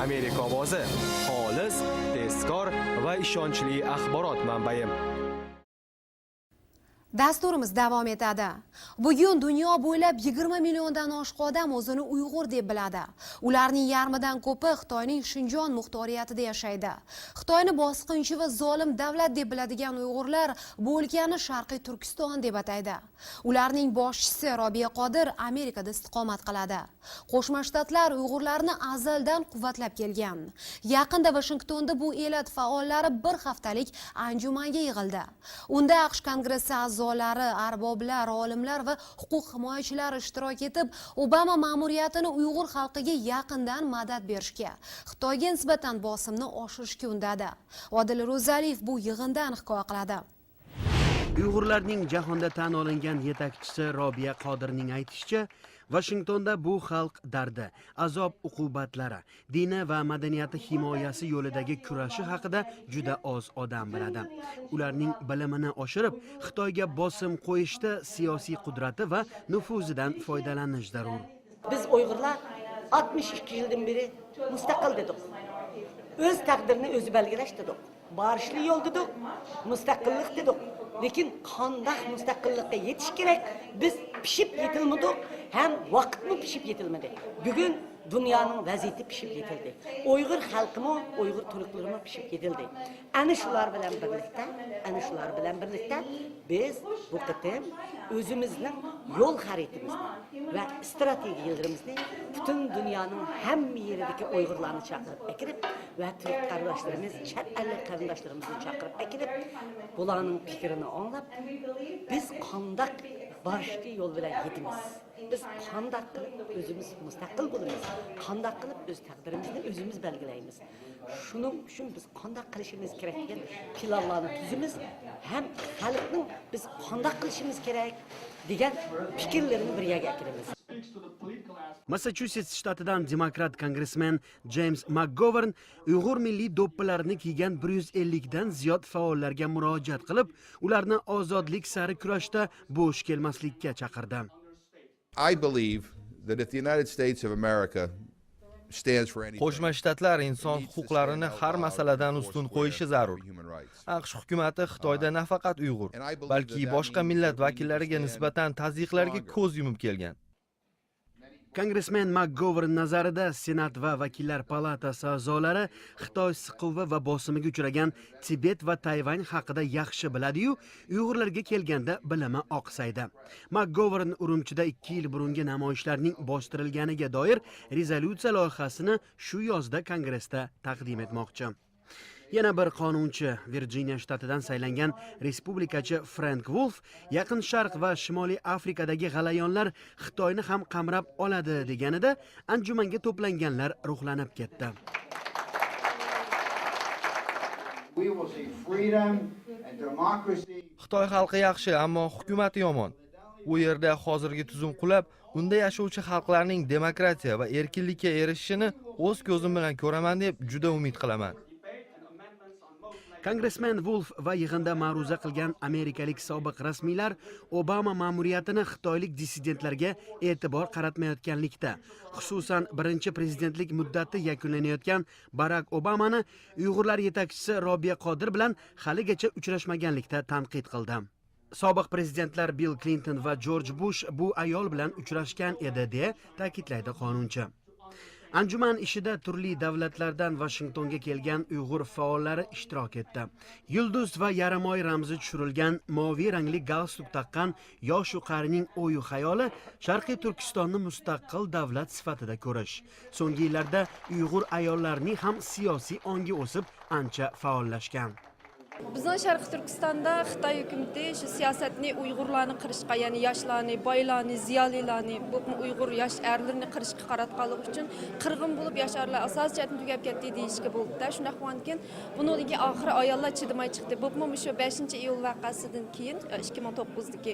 Amerika ovozi. Xolis, tezkor va ishonchli axborot manbai. Dasturimiz davom etadi. Bugun dunyo bo'ylab 20 milliondan oshiq odam o'zini Uyg'ur deb biladi. Ularning yarmidan ko'pi Xitoyning Shinjon muxtoriyatida yashaydi. Xitoyni bosqinchi va zolim davlat deb biladigan Uyg'urlar bu o'lkani Sharqiy Turkiston deb ataydi. Ularning boshchisi Robiya Qodir Amerikada istiqomat qiladi. Qo'shma Shtatlar Uyg'urlarni azaldan quvvatlab kelgan. Yaqinda Washingtonda bu elat faollari bir haftalik anjumanga yig'ildi. Unda AQSh Kongressi a'zolari, arboblar, olimlar va huquq himoyachilari ishtirok etib, Obama ma'muriyatini Uyg'ur xalqiga yaqindan madad berishga, Xitoyga nisbatan bosimni oshirishga undadi. Odil Ro'zaliyev bu yig'indan hikoya qiladi. Uyg'urlarning jahonda tan olingan yetakchisi Robiya Qodirning aytishicha, Washingtonda bu xalq dardi, azob uqubatlari, dini va madaniyati himoyasi yo'lidagi kurashi haqida juda oz odam biladi. Ularning bilimini oshirib, Xitoyga bosim qo'yishda siyosiy qudrati va nufuzidan foydalanish zarur. Biz Uyg'urlar 62 yildan beri mustaqil dedik. O'z taqdirini o'zi belgilash dedik. Barishli yo'l dedik, mustaqillik dedik. Lekin qanday mustaqillikka yetish kerak? Biz pishib yetilmadik, ham vaqtmi pishib yetilmadi. Bugun dunyoning vaziyati pishib yetildi. Uyg'ur xalqimi, Uyg'ur turklarimi pishib yetildi. Ana shular bilan birlikda biz bu qitim o'zimizning yo'l xaritamizni va strategiyalarimizni butun dunyoning hamma yeridagi Uyg'urlarni chaqirib akirib va turk qarindoshlarimiz, chet ellik qarindoshlarimizni chaqirib akirib, bularning fikrini anglab, biz qanday barishli yo'l bilan yetimiz. Biz qanday qilib o'zimiz mustaqil bo'lamiz, qanday qilib o'z taqdirimizni o'zimiz belgilaymiz. Shuning uchun biz qanday qilishimiz kerak degan planlarni tuzimiz, ham xalqning biz qanday qilishimiz kerak degan fikrlarini bir yerga keltiramiz. Massachusetts shtatidan demokrat kongressmen James McGovern Uyg'ur milliy do'ppilarini kiygan 150 dan ziyod faollarga murojaat qilib, ularni ozodlik sari kurashda bo'sh kelmaslikka chaqirdi. I believe that if the United States of America stands for any Qo'shma Shtatlar inson huquqlarini har masaladan ustun qo'yishi zarur. AQSh hukumatı Xitoyda nafaqat Uyg'ur, balki boshqa millat vakillariga nisbatan tazyiqlarga ko'z yumib kelgan. Kongressmen McGovern nazarida Senat va Vakillar palatasi a'zolari Xitoy siquvi va bosimiga uchragan Tibet va Tayvan haqida yaxshi biladi-yu, Uyg'urlarga kelganda bilimi oqsaydi. McGovern Urumchida 2 yil burungi namoyishlarning bostirilganiga doir rezolyutsiya loyihasini shu yozda Kongressda taqdim etmoqchi. Yana bir qonunchi Virjiniya shtatidan saylangan respublikachi Frank Wolf Yaqin Sharq va Shimoliy Afrikadagi g'alayonlar Xitoyni ham qamrab oladi deganida anjumanga to'planganlar ruhlanib ketdi. Xitoy xalqi yaxshi, ammo hukumati yomon. U yerda hozirgi tuzum qulab, unda yashovchi xalqlarning demokratiya va erkinlikka erishishini o'z ko'zim bilan ko'raman deb juda umid qilaman. Kongressmen Wolf va yig'inda ma'ruza qilgan amerikalik sobiq rasmiylar Obama ma'muriyatini xitoylik dissidentlarga e'tibor qaratmayotganlikda, xususan birinchi prezidentlik muddati yakunlanayotgan Barack Obamani Uyg'urlar yetakchisi Robiya Qodir bilan haligacha uchrashmaganlikda tanqid qildi. Sobiq prezidentlar Bill Clinton va George Bush bu ayol bilan uchrashgan edi deya ta'kidlaydi qonunchi. Anjuman ishida turli davlatlardan Washingtonga kelgan Uyg'ur faollari ishtirok etdi. Yulduz va yaramoy ramzi tushirilgan moviy rangli galstuk taqqan yosh qarining o'yi xayoli Sharqiy Turkistonni mustaqil davlat sifatida ko'rish. So'nggi yillarda Uyg'ur ayollarining ham siyosiy ongi o'sib, ancha faollashgan. Bizning Sharqiy Turkistonda Xitoy hukumatı shu siyosatni Uyg'urlarni qirishga, ya'ni yoshlarni, boylarni, ziyolilarni, bu Uyg'ur yosh erlarni qirishga qaratganligi uchun qirg'in bo'lib yosharlar asosiyatni tugab ketdi deyishga bo'ldi. Shunday bo'lgankin, buningga oxiri ayollar chidamay chiqdi. Bu shu 5-iyul voqeasidan keyin 2009dagi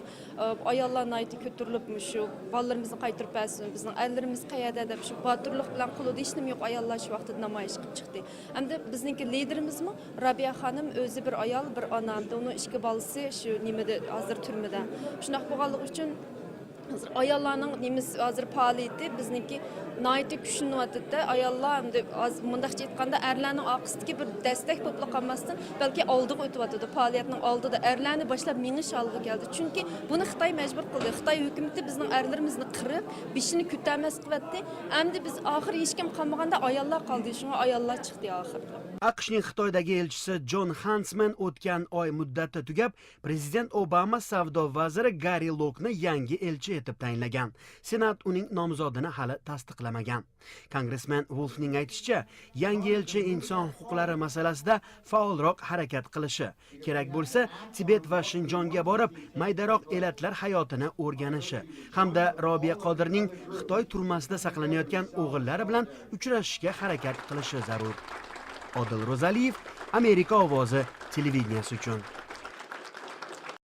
ayollar nayti ko'tarilib shu bolalarimizni qaytarib bersin, bizning erlarimiz qayerda deb shu botirlik bilan qildi hech nima yo'q ayollar shu vaqtda namoyish qilib chiqdi. Hamda bizningki liderimizmi Robiya xonim o'zi bir ayol, bir ona, uni 2 bolasi shu nimada hozir turmada. Shunaqa bo'lganligi uchun ayollarning nemiz hozir faoliyati bizniki nihoyatda kuchlanayotdi. Ayollar endi mundaqcha aytganda erlarning orqasidagi bir dastak to'plab qolmasdan balki oldiga o'tyapti. Faoliyatning oldida erlarni boshlab minish oldiga keldi. Chunki buni Xitoy majbur qildi. Xitoy hukumatı bizning erlarimizni qirib, beshini ko'tarmas qilyapti. Endi biz oxir hech kim qolmaganda ayollar qoldi. Shunga ayollar chiqdi oxirda. AQShning Xitoydagi elchisi John Huntsman o'tgan oy muddati tugab, prezident Obama savdo vaziri Gary Lokni yangi elchi etib tayinlagan. Senat uning nomzodini hali tasdiqlamagan. Kongressmen Wolfning aytishicha, yangi elchi inson huquqlari masalasida faolroq harakat qilishi, kerak bo'lsa, Tibet va Shinjonga borib, maydaroq elatlar hayotini o'rganishi hamda Robiya Qodirning Xitoy turmasida saqlanayotgan o'g'illari bilan uchrashishga harakat qilishi zarur. Odil Ro'zaliyev, Amerika ovozi televideniyasi uchun.